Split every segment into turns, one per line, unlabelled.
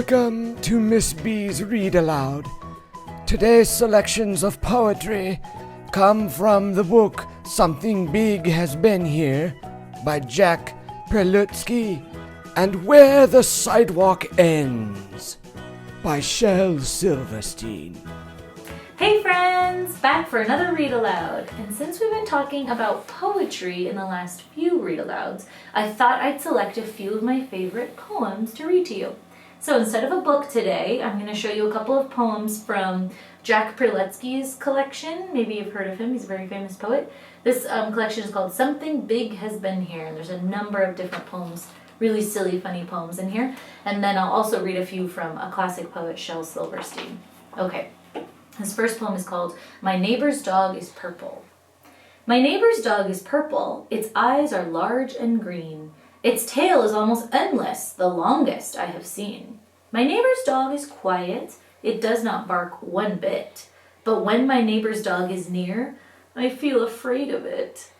Welcome to Miss B's Read Aloud. Today's selections of poetry come from the book Something Big Has Been Here by Jack Prelutsky and Where the Sidewalk Ends by Shel Silverstein.
Hey friends! Back for another Read Aloud. And since we've been talking about poetry in the last few Read Alouds, I thought I'd select a few of my favorite poems to read to you. So instead of a book today, I'm going to show you a couple of poems from Jack Prelutsky's collection. Maybe you've heard of him, he's a very famous poet. This collection is called Something Big Has Been Here, and there's a number of different poems, really silly, funny poems in here. And then I'll also read a few from a classic poet, Shel Silverstein. Okay. His first poem is called My Neighbor's Dog is Purple. My neighbor's dog is purple, its eyes are large and green. Its tail is almost endless, the longest I have seen. My neighbor's dog is quiet, it does not bark one bit. But when my neighbor's dog is near, I feel afraid of it.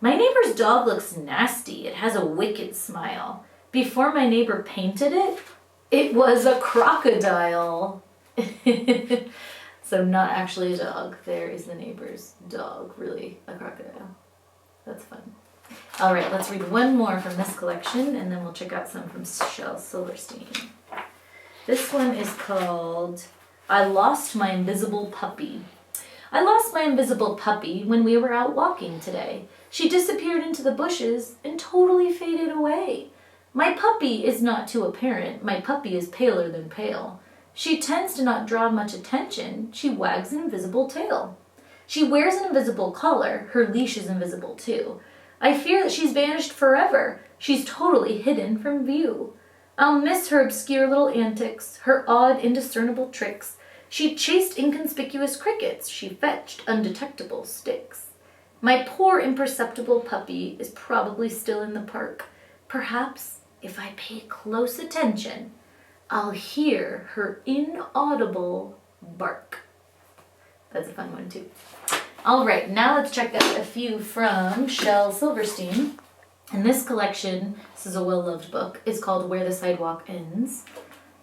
My neighbor's dog looks nasty, it has a wicked smile. Before my neighbor painted it, it was a crocodile. So not actually a dog. There is the neighbor's dog, really a crocodile. That's fun. All right, let's read one more from this collection, and then we'll check out some from Shel Silverstein. This one is called I Lost My Invisible Puppy. I lost my invisible puppy when we were out walking today. She disappeared into the bushes and totally faded away. My puppy is not too apparent. My puppy is paler than pale. She tends to not draw much attention. She wags an invisible tail. She wears an invisible collar. Her leash is invisible too. I fear that she's vanished forever. She's totally hidden from view. I'll miss her obscure little antics, her odd, indiscernible tricks. She chased inconspicuous crickets. She fetched undetectable sticks. My poor imperceptible puppy is probably still in the park. Perhaps, if I pay close attention, I'll hear her inaudible bark. That's a fun one too. All right, now let's check out a few from Shel Silverstein. And this collection, this is a well-loved book, is called Where the Sidewalk Ends.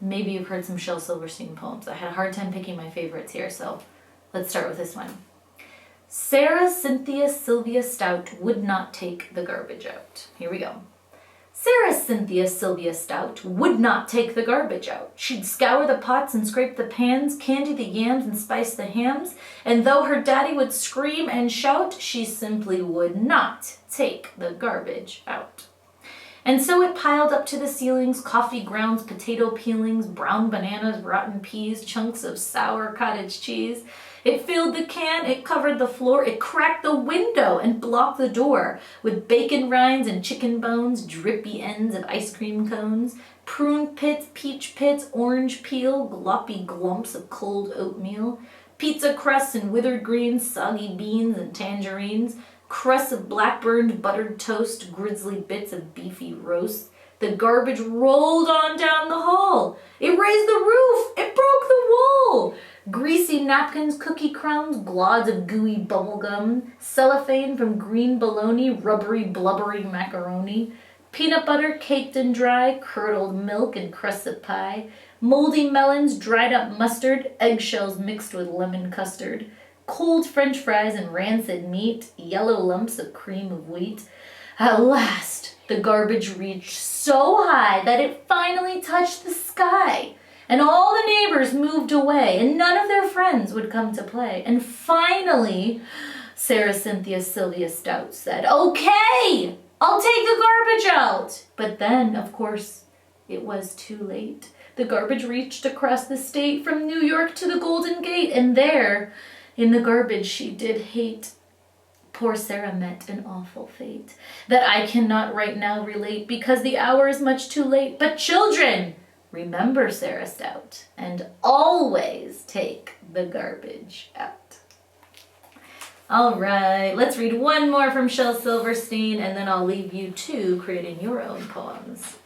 Maybe you've heard some Shel Silverstein poems. I had a hard time picking my favorites here, so let's start with this one. Sarah Cynthia Sylvia Stout would not take the garbage out. Here we go. Sarah Cynthia Sylvia Stout would not take the garbage out. She'd scour the pots and scrape the pans, candy the yams and spice the hams, and though her daddy would scream and shout, she simply would not take the garbage out. And so it piled up to the ceilings, coffee grounds, potato peelings, brown bananas, rotten peas, chunks of sour cottage cheese. It filled the can, it covered the floor, it cracked the window and blocked the door with bacon rinds and chicken bones, drippy ends of ice cream cones, prune pits, peach pits, orange peel, gloppy glumps of cold oatmeal, pizza crusts and withered greens, soggy beans and tangerines, crusts of black-burned buttered toast, grizzly bits of beefy roast. The garbage rolled on down the hall. It raised the roof. It broke the wall. Greasy napkins, cookie crumbs, glods of gooey bubblegum, cellophane from green bologna, rubbery, blubbery macaroni, peanut butter caked and dry, curdled milk and crusts of pie, moldy melons, dried up mustard, eggshells mixed with lemon custard, cold French fries and rancid meat, yellow lumps of cream of wheat. At last, the garbage reached so high that it finally touched the sky. And all the neighbors moved away, and none of their friends would come to play. And finally, Sarah Cynthia Sylvia Stout said, "Okay, I'll take the garbage out." But then, of course, it was too late. The garbage reached across the state from New York to the Golden Gate, and there, in the garbage she did hate, poor Sarah met an awful fate that I cannot right now relate because the hour is much too late. But children, remember Sarah Stout and always take the garbage out. All right, let's read one more from Shel Silverstein and then I'll leave you to creating your own poems.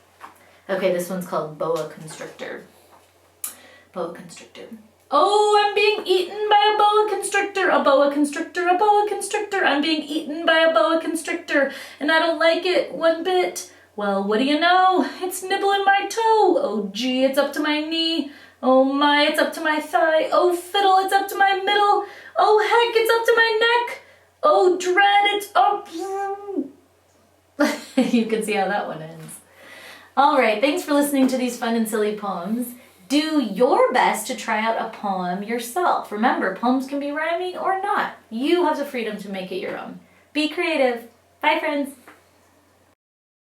Okay, this one's called Boa Constrictor. Boa Constrictor. Oh, I'm being eaten by a boa constrictor, a boa constrictor, a boa constrictor. I'm being eaten by a boa constrictor, and I don't like it one bit. Well, what do you know? It's nibbling my toe. Oh gee, it's up to my knee. Oh my, it's up to my thigh. Oh fiddle, it's up to my middle. Oh heck, it's up to my neck. Oh dread, it's up. You can see how that one ends. All right, thanks for listening to these fun and silly poems. Do your best to try out a poem yourself. Remember, poems can be rhyming or not. You have the freedom to make it your own. Be creative. Bye, friends.